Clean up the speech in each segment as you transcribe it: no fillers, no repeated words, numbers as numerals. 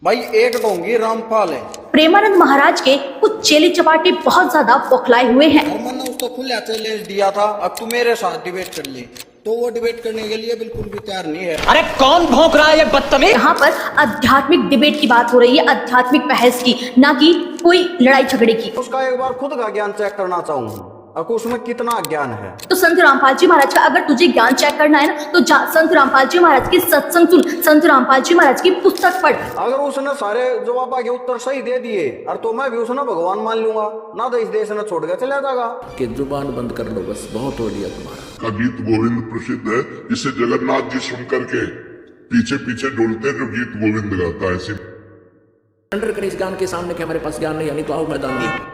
भाई एक ढोंगी रामपाल है। प्रेमानंद महाराज के कुछ चेले चपाटे बहुत ज्यादा बौखलाए हुए हैं। और मैंने उसको खुला चैलेंज दिया था, अब तू मेरे साथ डिबेट कर ले, तो वो डिबेट करने के लिए बिल्कुल भी तैयार नहीं है। अरे कौन भौंक रहा है ये बदतमीज? यहाँ पर आध्यात्मिक डिबेट की बात हो रही है, आध्यात्मिक बहस की, ना कि कोई लड़ाई झगड़े की। उसका एक बार खुद का ज्ञान चेक करना चाहूंगा, अब उसमें कितना ज्ञान है। तो संत रामपाल जी महाराज का अगर तुझे ज्ञान चेक करना है ना, तो संत रामपाल जी महाराज की सत्संग सुन, संत रामपाल जी महाराज की पुस्तक पढ़। अगर उसने सारे जवाब के उत्तर सही दे दिए और तो मैं भी उसने भगवान मान लूंगा ना, तो इस देश ने छोड़ के चला जाएगा। कि जुबान बंद कर लो, बस बहुत हो लिया तुम्हारा। का गीत गोविंद प्रसिद्ध है, जिसे जगन्नाथ जी सुन करके पीछे पीछे डोलते जो गीत गोविंद गाता है। अंडर करें इस ज्ञान के सामने कि हमारे पास ज्ञान नहीं, यानी तो आओ मैदान में।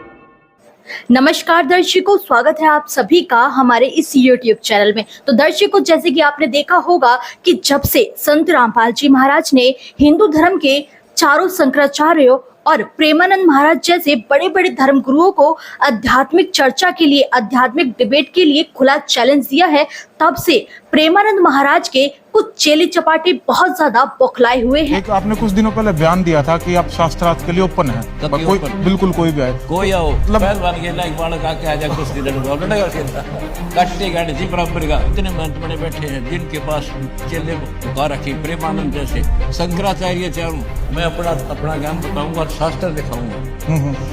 नमस्कार दर्शकों, स्वागत है आप सभी का हमारे इस YouTube चैनल में। तो दर्शकों, जैसे कि आपने देखा होगा कि जब से संत रामपाल जी महाराज ने हिंदू धर्म के चारों शंकराचार्यों और प्रेमानंद महाराज जैसे बड़े बड़े धर्म गुरुओं को आध्यात्मिक चर्चा के लिए, आध्यात्मिक डिबेट के लिए खुला चैलेंज दिया है, तब से प्रेमानंद महाराज के कुछ चेले चपाटे बहुत ज्यादा बौखलाए हुए हैं। एक आपने कुछ दिनों पहले बयान दिया था कि आप शास्त्रार्थ के लिए ओपन है, कोई बिल्कुल कोई भी आए, कोई आओ पहलवान के लाइक बालक आके आ जाए, कुछ दिन लड़ेगा कट्टे गाड़ी जी बराबर का। इतने महंत बने बैठे हैं जिनके पास चेले बुका रखी, प्रेमानंद जैसे, शंकराचार्य चारों। मैं अपना ज्ञान बताऊंगा, शास्त्र दिखाऊंगा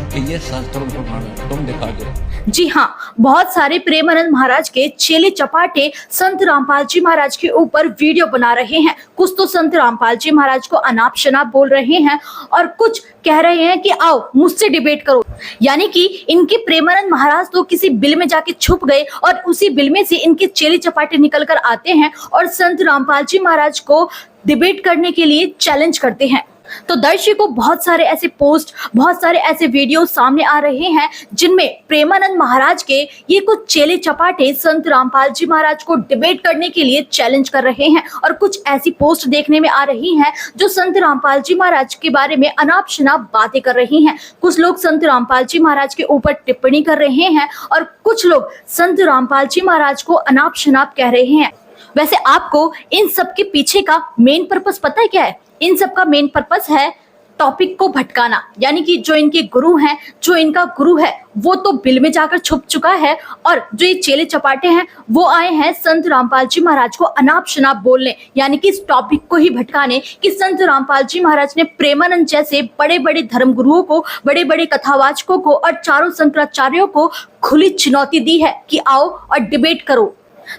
कि ये शास्त्रों को मानो, तुम दिखा दो। जी हाँ, बहुत सारे प्रेमानंद महाराज के चेले चपाटे संत रामपाल जी महाराज के ऊपर वीडियो बना रहे हैं। कुछ तो संत रामपाल जी महाराज को अनाप शनाप बोल रहे हैं और कुछ कह रहे हैं कि आओ मुझसे डिबेट करो। यानी कि इनके प्रेमानंद महाराज तो किसी बिल में जाके छुप गए और उसी बिल में से इनके चेले चपाटे निकल कर आते हैं और संत रामपाल जी महाराज को डिबेट करने के लिए चैलेंज करते हैं। तो दर्शकों, बहुत सारे ऐसे पोस्ट, बहुत सारे ऐसे वीडियो सामने आ रहे हैं जिनमें प्रेमानंद महाराज के ये कुछ चेले चपाटे संत रामपाल जी महाराज को डिबेट करने के लिए चैलेंज कर रहे हैं। और कुछ ऐसी पोस्ट देखने में आ रही हैं जो संत रामपाल जी महाराज के बारे में अनाप शनाप बातें कर रही हैं। कुछ लोग संत रामपाल जी महाराज के ऊपर टिप्पणी कर रहे हैं और कुछ लोग संत रामपाल जी महाराज को अनाप शनाप कह रहे हैं। वैसे आपको इन सब के पीछे का मेन पर्पस पता है क्या है? इन सब का मेन पर्पस है टॉपिक को भटकाना। यानी कि जो इनके गुरु हैं, जो इनका गुरु है वो तो बिल में जाकर छुप चुका है और जो ये चेले चपाटे हैं वो आए हैं संत रामपाल जी महाराज को अनाप शनाप बोलने, यानी कि इस टॉपिक को ही भटकाने कि संत रामपाल जी महाराज ने प्रेमानंद जैसे बड़े बड़े धर्म गुरुओं को, बड़े बड़े कथावाचकों को और चारों शंकराचार्यों को खुली चुनौती दी है कि आओ और डिबेट करो।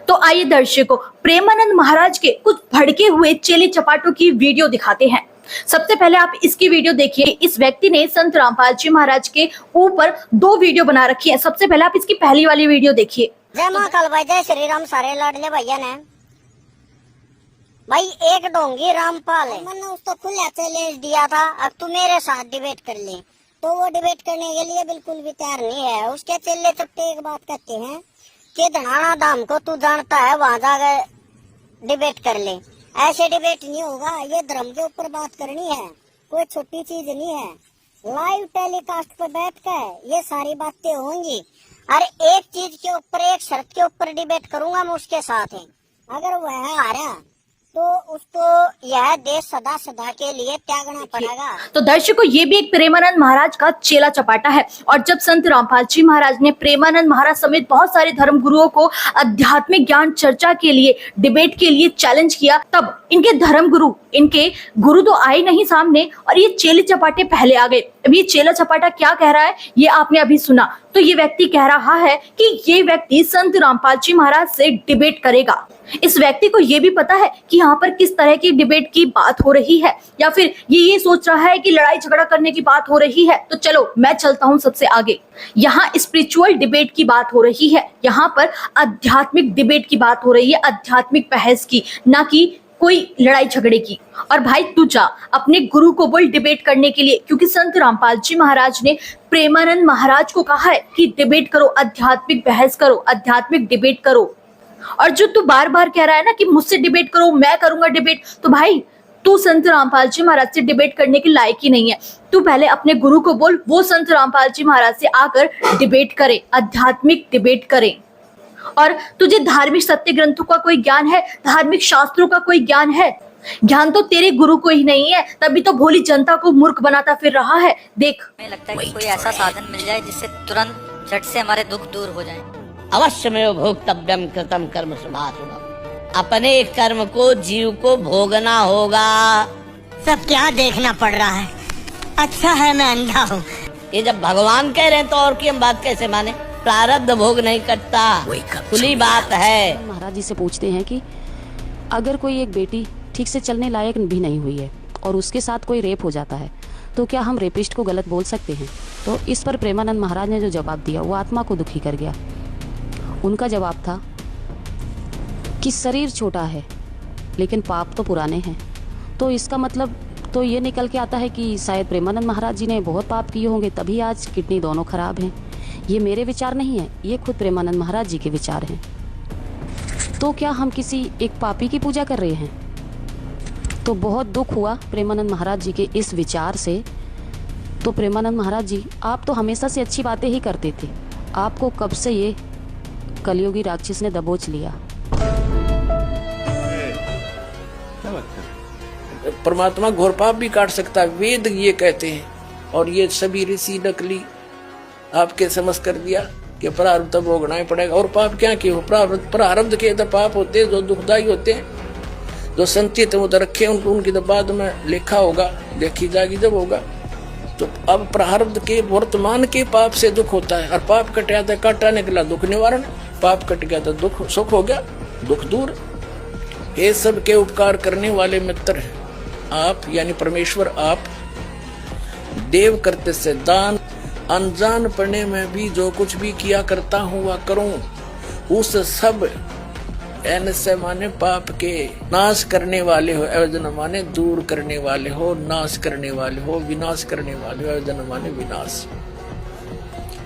तो आइए दर्शकों, प्रेमानंद महाराज के कुछ भड़के हुए चेले चपाटों की वीडियो दिखाते हैं। सबसे पहले आप इसकी वीडियो देखिए। इस व्यक्ति ने संत रामपाल जी महाराज के ऊपर 2 वीडियो बना रखी है। सबसे पहले आप इसकी पहली वाली वीडियो देखिए। जय महाकाल भाई, जय श्री राम। सारे लाडले भैया ने भाई एक ढोंगी रामपाल है, मैंने उसको खुला चैलेंज दिया था, अब तू मेरे साथ डिबेट कर ले, तो वो डिबेट करने के लिए बिल्कुल भी तैयार नहीं है। उसके चेले चपटे एक बात कहते हैं कि धनाना धाम को तू जानता है, वहां जाकर डिबेट कर ले। ऐसे डिबेट नहीं होगा, ये धर्म के ऊपर बात करनी है, कोई छोटी चीज नहीं है। लाइव टेलीकास्ट पर बैठकर ये सारी बातें होंगी। और एक चीज के ऊपर, एक शर्त के ऊपर डिबेट करूंगा मैं उसके साथ है, अगर वह हारा तो उसको यह देश सदा सदा के लिए त्यागना पड़ेगा। तो दर्शकों, ये भी एक प्रेमानंद महाराज का चेला चपाटा है। और जब संत रामपाल जी महाराज ने प्रेमानंद महाराज समेत बहुत सारे धर्म गुरुओं को आध्यात्मिक ज्ञान चर्चा के लिए, डिबेट के लिए चैलेंज किया, तब इनके धर्म गुरु, इनके गुरु तो आए नहीं सामने और ये चेले चपाटे पहले आ गए। अब ये चेला चपाटा क्या कह रहा है ये आपने अभी सुना। तो ये व्यक्ति कह रहा है कि ये व्यक्ति संत रामपाल जी महाराज से डिबेट करेगा। इस व्यक्ति को ये भी पता है कि यहाँ पर किस तरह की डिबेट की बात हो रही है, या फिर ये सोच रहा है कि लड़ाई झगड़ा करने की बात हो रही है। तो चलो मैं चलता हूँ सबसे आगे। यहाँ स्पिरिचुअल डिबेट की बात हो रही है, यहाँ पर आध्यात्मिक डिबेट की बात हो रही है, आध्यात्मिक बहस की, ना कि कोई लड़ाई झगड़े की। और भाई तू जा अपने गुरु को बोल डिबेट करने के लिए, क्योंकि संत रामपाल जी महाराज ने प्रेमानंद महाराज को कहा है कि डिबेट करो, आध्यात्मिक बहस करो, आध्यात्मिक डिबेट करो। और जो तू बार बार कह रहा है ना कि मुझसे डिबेट करो, मैं करूंगा डिबेट, तो भाई तू संत रामपाल जी महाराज से डिबेट करने के लायक ही नहीं है। तू पहले अपने गुरु को बोल, वो संत रामपाल जी महाराज से आकर डिबेट करे, आध्यात्मिक डिबेट करे। और तुझे धार्मिक सत्य ग्रंथों का कोई ज्ञान है, धार्मिक शास्त्रों का कोई ज्ञान है, ज्ञान तो तेरे गुरु को ही नहीं है, तभी तो भोली जनता को मूर्ख बनाता फिर रहा है। देख, हमें लगता है कि कोई ऐसा साधन मिल जाए जिससे तुरंत झट से हमारे दुख दूर हो जाएं। अवश्य में भोक्तव्यम कृतम कर्म शुभाशुभम। अपने कर्म को जीव को भोगना होगा। सब क्या देखना पड़ रहा है? अच्छा है मैं अंधा हूँ। ये जब भगवान कह रहे हैं तो और की हम बात कैसे माने? प्रारब्ध भोग नहीं करता, खुली बात है। महाराज जी से पूछते हैं कि अगर कोई एक बेटी ठीक से चलने लायक भी नहीं हुई है और उसके साथ कोई रेप हो जाता है तो क्या हम रेपिस्ट को गलत बोल सकते हैं? तो इस पर प्रेमानंद महाराज ने जो जवाब दिया वो आत्मा को दुखी कर गया। उनका जवाब था कि शरीर छोटा है लेकिन पाप तो पुराने हैं। तो इसका मतलब तो ये निकल के आता है कि शायद प्रेमानंद महाराज जी ने बहुत पाप किए होंगे तभी आज किडनी दोनों खराब हैं। ये मेरे विचार नहीं है, ये खुद प्रेमानंद महाराज जी के विचार हैं। तो क्या हम किसी एक पापी की पूजा कर रहे हैं? तो बहुत दुख हुआ प्रेमानंद महाराज जी के इस विचार से। तो प्रेमानंद महाराज जी, आप तो हमेशा से अच्छी बातें ही करते थे, आपको कब से ये कलियुगी राक्षस ने दबोच लिया? परमात्मा घोर पाप भी काट सकता है, वेद ये कहते हैं। और ये सभी ऋषि नकली आपके समझ कर दिया कि प्रारब्ध तो भोगना ही पड़ेगा। और पाप क्या क्यों? प्रारब्ध के तो पाप होते हैं जो दुखदायी होते हैं, जो संचित उधर रखे उनको, उनकी तो बाद में लेखा होगा, देखी जाएगी जब होगा। तो अब प्रारब्ध के वर्तमान के पाप से दुख होता है। और पाप कट जाता है, काटा निकला दुख निवारण, पाप कट गया तो दुख सुख हो गया, दुख दूर। ये सब के उपकार करने वाले मित्र हैं आप, यानी परमेश्वर आप। देव करते से दान, अनजान पढ़ने में भी जो कुछ भी किया करता हूँ वह करूँ, उस सब एन से माने पाप के नाश करने वाले हो, एवजन माने दूर करने वाले हो, नाश करने वाले हो, विनाश करने वाले हो, एवजन माने विनाश।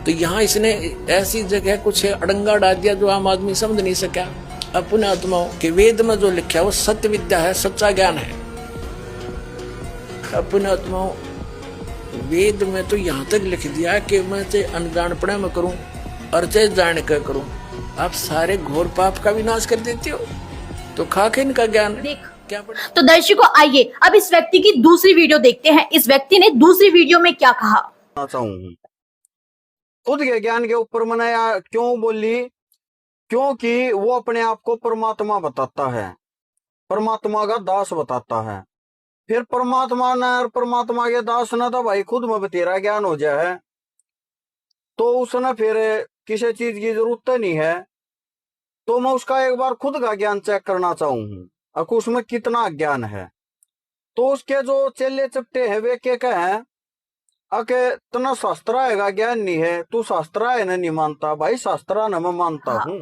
तो यहाँ इसने ऐसी जगह कुछ अड़ंगा डाल दिया जो आम आदमी समझ नहीं सका। अपने आत्माओं के वेद में जो लिखा है वो सत्य विद्या है, सच्चा ज्ञान है। अपने आत्माओं वेद में तो यहाँ तक लिख दिया कि मैं चाहे अनजान पढ़े में करूं और चाहे जान कर करूं, आप सारे घोर पाप का विनाश कर देते हो। तो खाके इनका ज्ञान देख क्या पढ़े? तो दर्शकों, आइए अब इस व्यक्ति की दूसरी वीडियो देखते हैं। इस व्यक्ति ने दूसरी वीडियो में क्या कहा? खुद के ज्ञान के ऊपर मनाया क्यों बोली? क्योंकि वो अपने आप को परमात्मा बताता है, परमात्मा का दास बताता है। फिर परमात्मा ने और परमात्मा के दास ने तो भाई खुद में तेरा ज्ञान हो जाए, तो उसने फिर किसी चीज की जरूरत नहीं है। तो मैं उसका एक बार खुद का ज्ञान चेक करना चाहूँ कि उसमें कितना ज्ञान है। तो उसके जो चेले चपटे हैं वे क्या कहे अके तना शास्त्र आएगा ज्ञान नहीं है, तू शास्त्र है नहीं मानता। भाई शास्त्र न मैं मानता हूँ।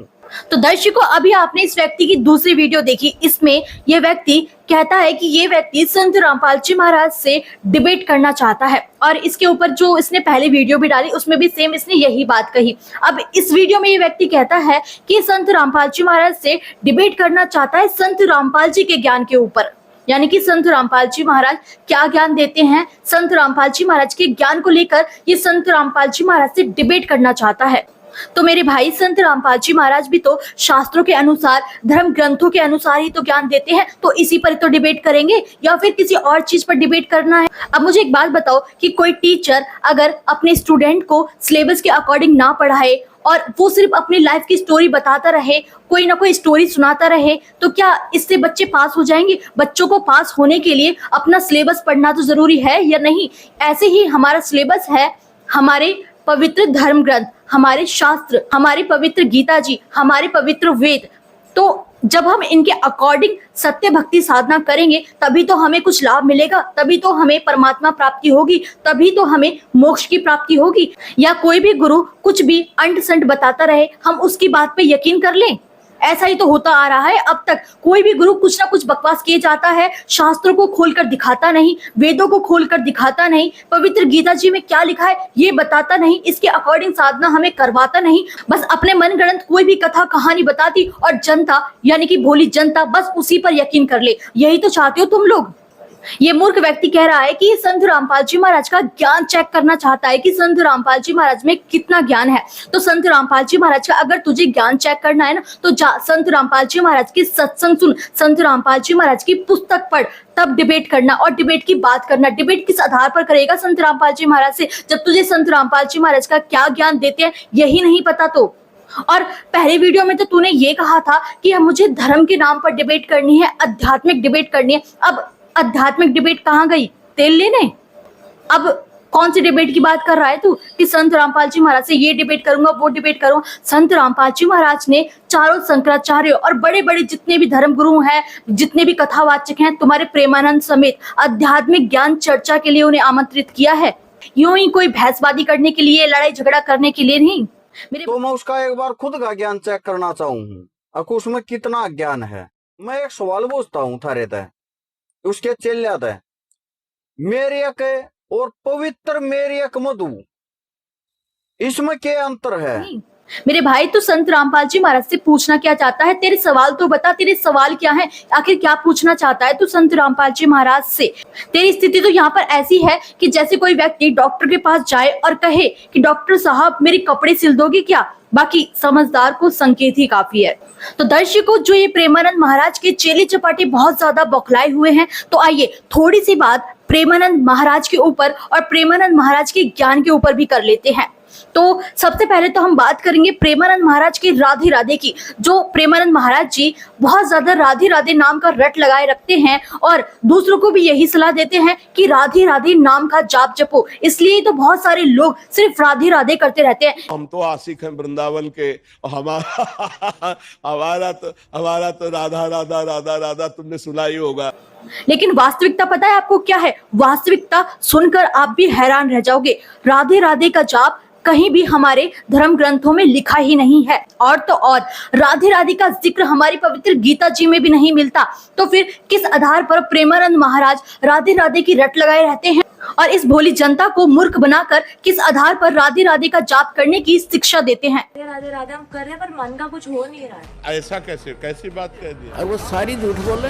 तो दर्शकों, अभी आपने इस व्यक्ति की दूसरी वीडियो देखी। इसमें यह व्यक्ति कहता है कि ये व्यक्ति संत रामपाल जी महाराज से डिबेट करना चाहता है, और इसके ऊपर जो इसने पहले वीडियो भी डाली उसमें भी सेम इसने यही बात कही। अब इस वीडियो में ये व्यक्ति कहता है कि संत रामपाल जी महाराज से डिबेट करना चाहता है संत रामपाल जी के ज्ञान के ऊपर, यानी कि संत रामपाल जी महाराज क्या ज्ञान देते हैं, संत रामपाल जी महाराज के ज्ञान को लेकर ये संत रामपाल जी महाराज से डिबेट करना चाहता है। तो मेरे भाई, संत रामपाल जी महाराज भी तो शास्त्रों के अनुसार, धर्म ग्रंथों के अनुसार ही तो ज्ञान देते हैं, तो इसी पर तो डिबेट करेंगे या फिर किसी और चीज पर डिबेट करना है? अब मुझे एक बात बताओ कि कोई टीचर अगर अपने स्टूडेंट को सिलेबस के अकॉर्डिंग ना पढ़ाए और वो सिर्फ अपनी लाइफ की स्टोरी बताता रहे, कोई ना कोई स्टोरी सुनाता रहे, तो क्या इससे बच्चे पास हो जाएंगे? बच्चों को पास होने के लिए अपना सिलेबस पढ़ना तो जरूरी है या नहीं? ऐसे ही हमारा सिलेबस है हमारे पवित्र धर्म ग्रंथ, हमारे शास्त्र, हमारी पवित्र गीता जी, हमारे पवित्र वेद। तो जब हम इनके अकॉर्डिंग सत्य भक्ति साधना करेंगे तभी तो हमें कुछ लाभ मिलेगा, तभी तो हमें परमात्मा प्राप्ति होगी, तभी तो हमें मोक्ष की प्राप्ति होगी। या कोई भी गुरु कुछ भी अंट संट बताता रहे, हम उसकी बात पे यकीन कर लें? ऐसा ही तो होता आ रहा है अब तक। कोई भी गुरु कुछ ना कुछ बकवास किए जाता है, शास्त्रों को खोलकर दिखाता नहीं, वेदों को खोलकर दिखाता नहीं, पवित्र गीता जी में क्या लिखा है ये बताता नहीं, इसके अकॉर्डिंग साधना हमें करवाता नहीं। बस अपने मनगढ़ंत कोई भी कथा कहानी बताती और जनता यानी कि भोली जनता बस उसी पर यकीन कर ले। यही तो चाहते हो तुम लोग। ये मूर्ख व्यक्ति कह रहा है कि संत रामपाल जी महाराज का ज्ञान चेक करना चाहता है कि संत रामपाल जी महाराज में कितना ज्ञान है। तो संत रामपाल जी महाराज का अगर तुझे ज्ञान चेक करना है ना, तो जा संत रामपाल जी महाराज की सत्संग सुन, संत रामपाल जी महाराज की पुस्तक पढ़, तब डिबेट करना और डिबेट की बात करना। डिबेट किस आधार पर करेगा संत रामपाल जी महाराज से, जब तुझे संत रामपाल जी महाराज का क्या ज्ञान देते हैं यही नहीं पता तो। और पहले वीडियो में तो तूने ये कहा था कि मुझे धर्म के नाम पर डिबेट करनी है, आध्यात्मिक डिबेट करनी है। अब आध्यात्मिक डिबेट कहाँ गई? तेल लेने? अब कौन सी डिबेट की बात कर रहा है तू कि संत रामपाल जी महाराज से ये डिबेट करूंगा, वो डिबेट करूंगा? संत रामपाल जी महाराज ने चारों शंकराचार्य और बड़े बड़े जितने भी धर्म गुरु हैं, जितने भी कथावाचक हैं, तुम्हारे प्रेमानंद समेत आध्यात्मिक ज्ञान चर्चा के लिए उन्हें आमंत्रित किया है, यूं ही कोई बहसबाजी करने के लिए, लड़ाई झगड़ा करने के लिए नहीं। तो मैं उसका एक बार खुद का ज्ञान चेक करना चाहूँ अब उसमें कितना ज्ञान है। मैं एक सवाल पूछता हूँ थारे तय, उसके चेले तय, मेरियक और पवित्र मेरियक मधु, इसमें क्या अंतर है? मेरे भाई, तू संत रामपाल जी महाराज से पूछना क्या चाहता है? तेरे सवाल तो बता, तेरे सवाल क्या है? आखिर क्या पूछना चाहता है तू संत रामपाल जी महाराज से? तेरी स्थिति तो यहाँ पर ऐसी है कि जैसे कोई व्यक्ति डॉक्टर के पास जाए और कहे कि डॉक्टर साहब मेरे कपड़े सिल दोगे क्या? बाकी समझदार को संकेत ही काफी है। तो दर्शकों, जो ये प्रेमानंद महाराज के चेले चपाटे बहुत ज्यादा बौखलाए हुए हैं, तो आइए थोड़ी सी बात प्रेमानंद महाराज के ऊपर और प्रेमानंद महाराज के ज्ञान के ऊपर भी कर लेते हैं। तो सबसे पहले तो हम बात करेंगे प्रेमानंद महाराज के राधे राधे की। जो प्रेमानंद महाराज जी बहुत ज्यादा राधे राधे नाम का रट लगाए रखते हैं और दूसरों को भी यही सलाह देते हैं कि राधे राधे नाम का जाप जपो। इसलिए तो बहुत सारे लोग सिर्फ राधे राधे करते रहते हैं। हम तो आशिक हैं वृंदावन के, हमारा तो राधा राधा राधा राधा तुमने सुना ही होगा। लेकिन वास्तविकता पता है आपको क्या है? वास्तविकता सुनकर आप भी हैरान रह जाओगे। राधे राधे का जाप कहीं भी हमारे धर्म ग्रंथों में लिखा ही नहीं है, और तो और राधे राधे का जिक्र हमारी पवित्र गीता जी में भी नहीं मिलता। तो फिर किस आधार पर प्रेमानंद महाराज राधे राधे की रट लगाए रहते हैं और इस भोली जनता को मूर्ख बनाकर किस आधार पर राधे राधे का जाप करने की शिक्षा देते हैं? राधे राधे हम कर रहे हैं पर मन का कुछ हो नहीं रहा है। ऐसा कैसी बात कह दी? और वो सारी झूठ बोले,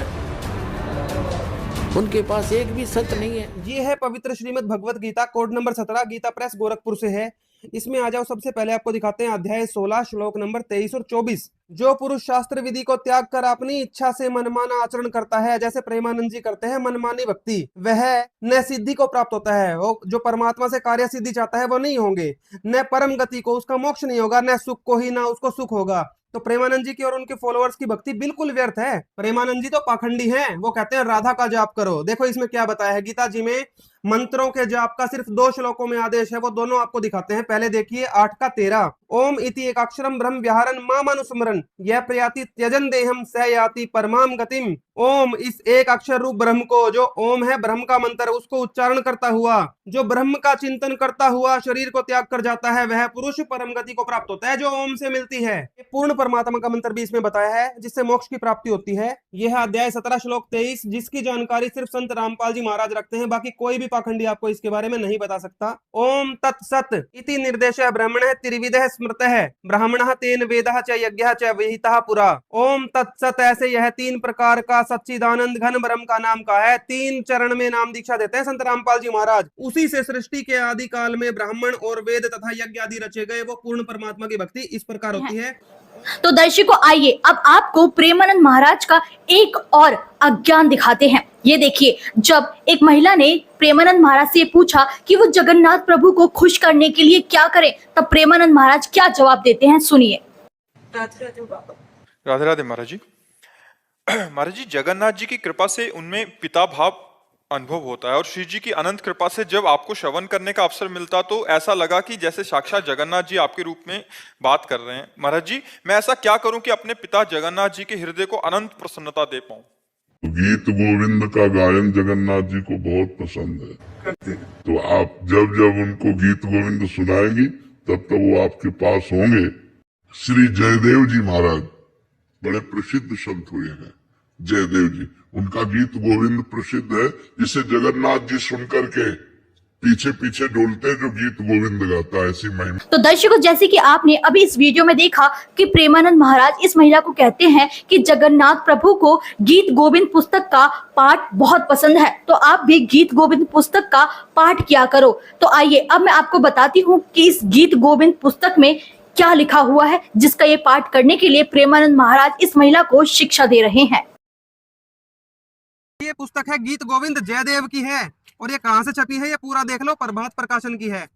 उनके पास एक भी सत्य नहीं है। ये है पवित्र श्रीमद् भगवत गीता, कोड नंबर 17, गीता प्रेस गोरखपुर से है। इसमें आ जाओ। सबसे पहले आपको दिखाते हैं अध्याय 16 श्लोक नंबर 23 और 24। जो पुरुष शास्त्र विधि को त्याग कर अपनी इच्छा से मनमाना आचरण करता है, जैसे प्रेमानंद जी करते हैं मनमानी भक्ति, वह न सिद्धि को प्राप्त होता है। वो जो परमात्मा से कार्य सिद्धि चाहता है वो नहीं होंगे, न परम गति को, उसका मोक्ष नहीं होगा, न सुख को ही ना उसको सुख होगा। तो प्रेमानंद जी की और उनके फॉलोअर्स की भक्ति बिल्कुल व्यर्थ है। प्रेमानंद जी तो पाखंडी हैं। वो कहते हैं राधा का जाप करो। देखो इसमें क्या बताया है गीता जी में। मंत्रों के जाप का सिर्फ 2 श्लोकों में आदेश है, वो दोनों आपको दिखाते हैं। पहले देखिए 8 का 13, ओम इति एक अक्षरम ब्रह्म व्याहरन माम अनुस्मरन यह प्रयाति त्यजन देहम स याति परमाम गतिम। ओम, इस एक अक्षर रूप ब्रह्म को, जो ओम है ब्रह्म का मंत्र, उसको उच्चारण करता हुआ, जो ब्रह्म का चिंतन करता हुआ शरीर को त्याग कर जाता है, वह पुरुष परम गति को प्राप्त होता है जो ओम से मिलती है। पूर्ण परमात्मा का मंत्र भी इसमें बताया है, जिससे मोक्ष की प्राप्ति होती है। यह है अध्याय 17 श्लोक 23, जिसकी जानकारी सिर्फ संत रामपाल जी महाराज रखते हैं। बाकी कोई भी पाखंडी आपको इसके बारे में नहीं बता सकता। ओम तत्सत इति निर्देश ब्राह्मण त्रिविधः स्मृतः ब्राह्मणः तेन वेदः च यज्ञः च विहितः पुरा। ओम तत्सत, ऐसे यह 3 प्रकार का सच्चिदानंद घन ब्रह्म का नाम का है। 3 चरण में नाम दीक्षा देते हैं संत रामपाल जी महाराज। उसी से सृष्टि के आदि काल में ब्राह्मण और वेद तथा यज्ञ आदि रचे गए। वो पूर्ण परमात्मा की भक्ति इस प्रकार होती है। तो दर्शकों, आइए अब आपको प्रेमानंद महाराज का एक और अज्ञान दिखाते हैं। ये देखिए, जब एक महिला ने प्रेमानंद महाराज से पूछा कि वो जगन्नाथ प्रभु को खुश करने के लिए क्या करें, तब प्रेमानंद महाराज क्या जवाब देते हैं, सुनिए। राधे राधे महाराज जी। महाराज जी, जगन्नाथ जी की कृपा से उनमें पिता भाव अनुभव होता है और श्री जी की अनंत कृपा से जब आपको श्रवण करने का अवसर मिलता तो ऐसा लगा कि जैसे साक्षात जगन्नाथ जी आपके रूप में बात कर रहे हैं। महाराज जी, मैं ऐसा क्या करूं कि अपने पिता जगन्नाथ जी के हृदय को अनंत प्रसन्नता दे पाऊं? गीत गोविंद का गायन जगन्नाथ जी को बहुत पसंद है, तो आप जब जब उनको गीत गोविंद सुनाएंगी तब तक वो आपके पास होंगे। श्री जयदेव जी महाराज बड़े प्रसिद्ध संत हुए हैं। जयदेव जी, उनका गीत गोविंद प्रसिद्ध है, जिसे जगन्नाथ जी सुन करके पीछे पीछे डोलते हैं जो गीत गोविंद गाता है, ऐसी महिमा। तो दर्शकों, जैसे कि आपने अभी इस वीडियो में देखा कि प्रेमानंद महाराज इस महिला को कहते हैं कि जगन्नाथ प्रभु को गीत गोविंद पुस्तक का पाठ बहुत पसंद है, तो आप भी गीत गोविंद पुस्तक का पाठ किया करो। तो आइए अब मैं आपको बताती हूँ कि इस गीत गोविंद पुस्तक में क्या लिखा हुआ है, जिसका ये पाठ करने के लिए प्रेमानंद महाराज इस महिला को शिक्षा दे रहे हैं। ये पुस्तक है गीत गोविंद जयदेव की है, और ये कहाँ से छपी है ये पूरा देख लो, प्रभात प्रकाशन की है।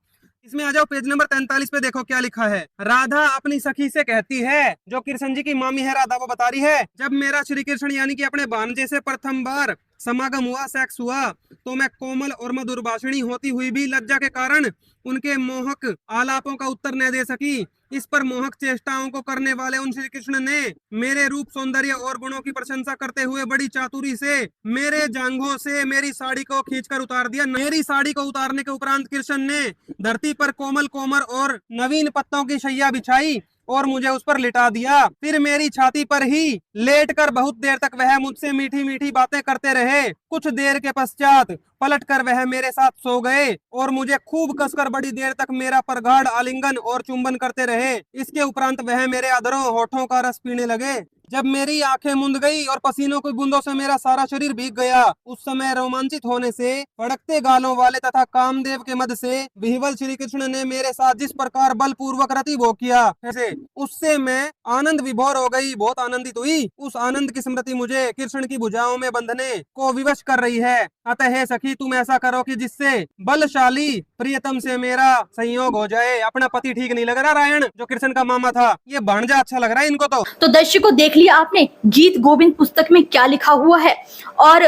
इसमें आ जाओ पेज नंबर 43 पे, देखो क्या लिखा है। राधा अपनी सखी से कहती है, जो कृष्ण जी की मामी है राधा, वो बता रही है, जब मेरा श्री कृष्ण यानी कि अपने भांजे से प्रथम बार समागम हुआ, सेक्स हुआ, तो मैं कोमल और मधुर भाषणी होती हुई भी लज्जा के कारण उनके मोहक आलापों का उत्तर न दे सकी। इस पर मोहक चेष्टाओं को करने वाले उन श्री कृष्ण ने मेरे रूप, सौंदर्य और गुणों की प्रशंसा करते हुए बड़ी चातुरी से मेरे जांघों से मेरी साड़ी को खींचकर उतार दिया। मेरी साड़ी को उतारने के उपरांत कृष्ण ने धरती पर कोमल कोमर और नवीन पत्तों की शैया बिछाई और मुझे उस पर लिटा दिया। फिर मेरी छाती पर ही लेटकर बहुत देर तक वह मुझसे मीठी मीठी बातें करते रहे। कुछ देर के पश्चात पलटकर वह मेरे साथ सो गए और मुझे खूब कसकर बड़ी देर तक मेरा प्रगाढ़ आलिंगन और चुंबन करते रहे। इसके उपरांत वह मेरे अधरों होठों का रस पीने लगे। जब मेरी आंखें मुंद गई और पसीनों की बूंदों से मेरा सारा शरीर भीग गया, उस समय रोमांचित होने से, फड़कते गालों वाले तथा कामदेव के मद से विह्वल श्री कृष्ण ने मेरे साथ जिस प्रकार बलपूर्वक रति भोग किया, ऐसे उससे मैं आनंद विभोर हो गई, बहुत आनंदित हुई। उस आनंद की स्मृति मुझे कृष्ण की भुजाओं में बंधने को विवश कर रही है। अतः हे सखी, तुम ऐसा करो कि जिससे बलशाली प्रियतम से मेरा संयोग हो जाए। अपना पति ठीक नहीं लग रहा रायण, जो कृष्ण का मामा था, ये भांजा अच्छा लग रहा है इनको। तो दर्शकों, देख लिया आपने गीत गोविंद पुस्तक में क्या लिखा हुआ है, और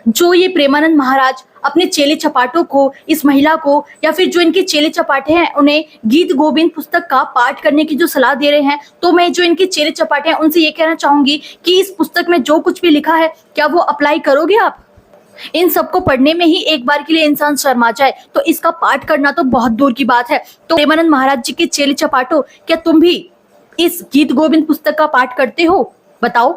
जो ये प्रेमानंद महाराज अपने चेले चपाटों को, इस महिला को, या फिर जो इनके चेले चपाटे हैं, उन्हें गीत गोविंद पुस्तक का पाठ करने की जो सलाह दे रहे हैं, तो मैं जो इनके चेले चपाटे हैं उनसे ये कहना चाहूंगी कि इस पुस्तक में जो कुछ भी लिखा है, क्या वो अप्लाई करोगे आप? इन सबको पढ़ने में ही एक बार के लिए इंसान शर्मा जाए, तो इसका पाठ करना तो बहुत दूर की बात है। तो प्रेमानंद महाराज जी के चेले चपाटों, क्या तुम भी इस गीत गोविंद पुस्तक का पाठ करते हो? बताओ।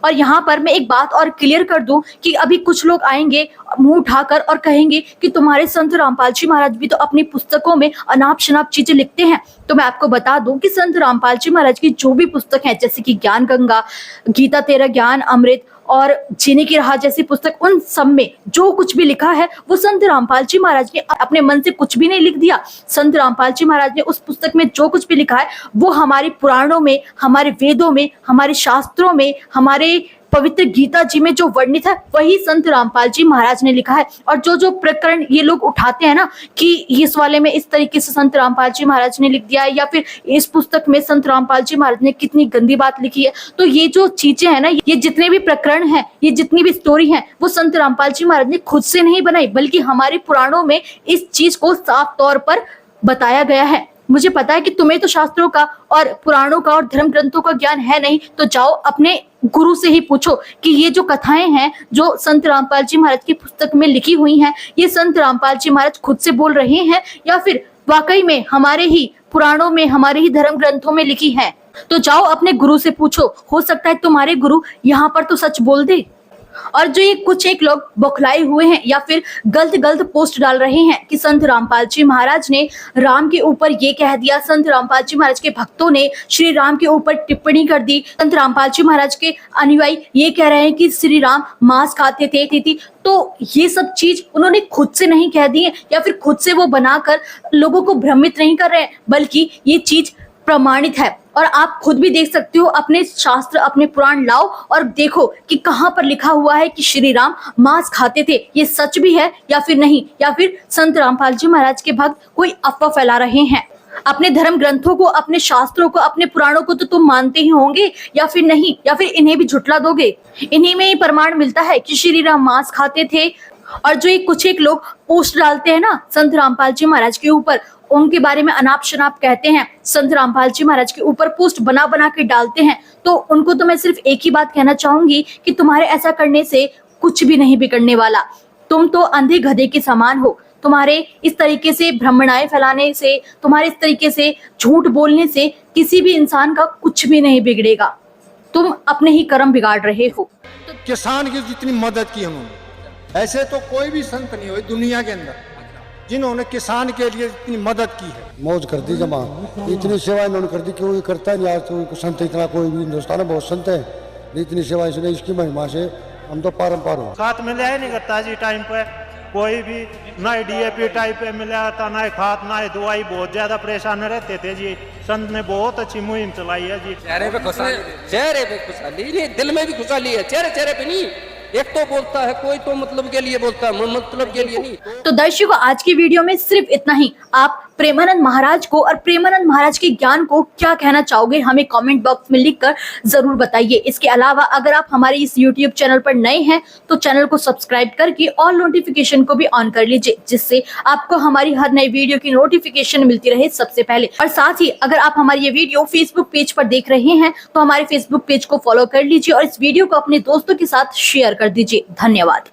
और यहाँ पर मैं एक बात और क्लियर कर दूं कि अभी कुछ लोग आएंगे मुंह उठाकर और कहेंगे कि तुम्हारे संत रामपाल जी महाराज भी तो अपनी पुस्तकों में अनाप शनाप चीजें लिखते हैं। तो मैं आपको बता दूं कि संत रामपाल जी महाराज की जो भी पुस्तक है, जैसे कि ज्ञान गंगा, गीता तेरा ज्ञान अमृत और जीने की राह जैसी पुस्तक, उन सब में जो कुछ भी लिखा है वो संत रामपाल जी महाराज ने अपने मन से कुछ भी नहीं लिख दिया। संत रामपाल जी महाराज ने उस पुस्तक में जो कुछ भी लिखा है वो हमारे पुराणों में, हमारे वेदों में, हमारे शास्त्रों में, हमारे पवित्र गीता जी में जो वर्णित है वही संत रामपाल जी महाराज ने लिखा है। और जो जो प्रकरण ये लोग उठाते हैं ना कि इस वाले में इस तरीके से संत रामपाल जी महाराज ने लिख दिया है, या फिर इस पुस्तक में संत रामपाल जी महाराज ने कितनी गंदी बात लिखी है, तो ये जो चीजें हैं ना, ये जितने भी प्रकरण हैं, ये जितनी भी स्टोरी है, वो संत रामपाल जी महाराज ने खुद से नहीं बनाई, बल्कि हमारे पुराणों में इस चीज को साफ तौर पर बताया गया है। मुझे पता है कि तुम्हें तो शास्त्रों का और पुराणों का और धर्म ग्रंथों का ज्ञान है नहीं, तो जाओ अपने गुरु से ही पूछो कि ये जो कथाएं हैं जो संत रामपाल जी महाराज की पुस्तक में लिखी हुई हैं, ये संत रामपाल जी महाराज खुद से बोल रहे हैं या फिर वाकई में हमारे ही पुराणों में, हमारे ही धर्म ग्रंथों में लिखी है। तो जाओ अपने गुरु से पूछो, हो सकता है तुम्हारे गुरु यहाँ पर तो सच बोल दे। और जो ये कुछ एक लोग बौखलाए हुए हैं या फिर गलत पोस्ट डाल रहे हैं कि संत रामपाल जी महाराज ने राम के ऊपर ये कह दिया, संत रामपाल जी महाराज के भक्तों ने श्री राम के ऊपर टिप्पणी कर दी, संत रामपाल जी महाराज के अनुयायी ये कह रहे हैं कि श्री राम मांस खाते थे, तो ये सब चीज उन्होंने खुद से नहीं कह दी है या फिर खुद से वो बनाकर लोगों को भ्रमित नहीं कर रहे हैं, बल्कि ये चीज प्रमाणित है। और आप खुद भी देख सकते हो, अपने शास्त्र, अपने पुराण लाओ और देखो कि कहां पर लिखा हुआ है कि श्री राम मांस खाते थे। ये सच भी है या फिर नहीं, या फिर संत रामपाल जी महाराज के भक्त कोई अफवाह फैला रहे हैं। अपने धर्म ग्रंथों को, अपने शास्त्रों को, अपने पुराणों को तो तुम मानते ही होंगे या फिर नहीं, या फिर इन्हें भी झुठला दोगे? इन्हीं में ही प्रमाण मिलता है कि श्री राम मांस खाते थे। और जो ये कुछ एक लोग पोस्ट डालते हैं ना संत रामपाल जी महाराज के ऊपर, उनके बारे में अनाप शनाप कहते हैं, संत रामपाल जी महाराज के ऊपर पोस्ट बना के डालते हैं, तो उनको तो मैं सिर्फ एक ही बात कहना चाहूंगी कि तुम्हारे ऐसा करने से कुछ भी नहीं बिगड़ने वाला। तुम तो अंधे गधे के समान हो। तुम्हारे इस तरीके से भ्रमणाएं फैलाने से, तुम्हारे इस तरीके से झूठ बोलने से किसी भी इंसान का कुछ भी नहीं बिगड़ेगा। तुम अपने ही कर्म बिगाड़ रहे हो। किसान की जितनी मदद की उन्होंने, ऐसे तो कोई भी संत नहीं हुए दुनिया के अंदर जिन्होंने किसान के लिए इतनी मदद की है। मौज कर दी जमा, इतनी सेवा इन्होंने कर दी, क्यों करता नहीं आज तो संत इतना कोई भी हिंदुस्तान में बहुत संत है, इतनी सेवा इसने, इसकी महिमा से हम तो पारंपार हो। खाद मिला ही नहीं करता जी टाइम पे, कोई भी ना DAP टाइप पे मिला था, ना खाद ना दवाई, बहुत ज्यादा परेशान रहते थे जी। संत ने बहुत अच्छी मुहिम चलाई है जी। चेहरे पे खुशहाली, चेहरे पे खुशहाली नहीं, दिल में भी खुशहाली है, चेहरे चेहरे पे नहीं। एक तो बोलता है कोई तो मतलब के लिए बोलता है, मतलब के लिए नहीं। तो दर्शकों, आज की वीडियो में सिर्फ इतना ही। आप प्रेमानंद महाराज को और प्रेमानंद महाराज के ज्ञान को क्या कहना चाहोगे, हमें कमेंट बॉक्स में लिखकर जरूर बताइए। इसके अलावा अगर आप हमारे इस YouTube चैनल पर नए हैं तो चैनल को सब्सक्राइब करके ऑल नोटिफिकेशन को भी ऑन कर लीजिए, जिससे आपको हमारी हर नई वीडियो की नोटिफिकेशन मिलती रहे सबसे पहले। और साथ ही अगर आप हमारी ये वीडियो फेसबुक पेज पर देख रहे हैं तो हमारे फेसबुक पेज को फॉलो कर लीजिए और इस वीडियो को अपने दोस्तों के साथ शेयर कर दीजिए। धन्यवाद।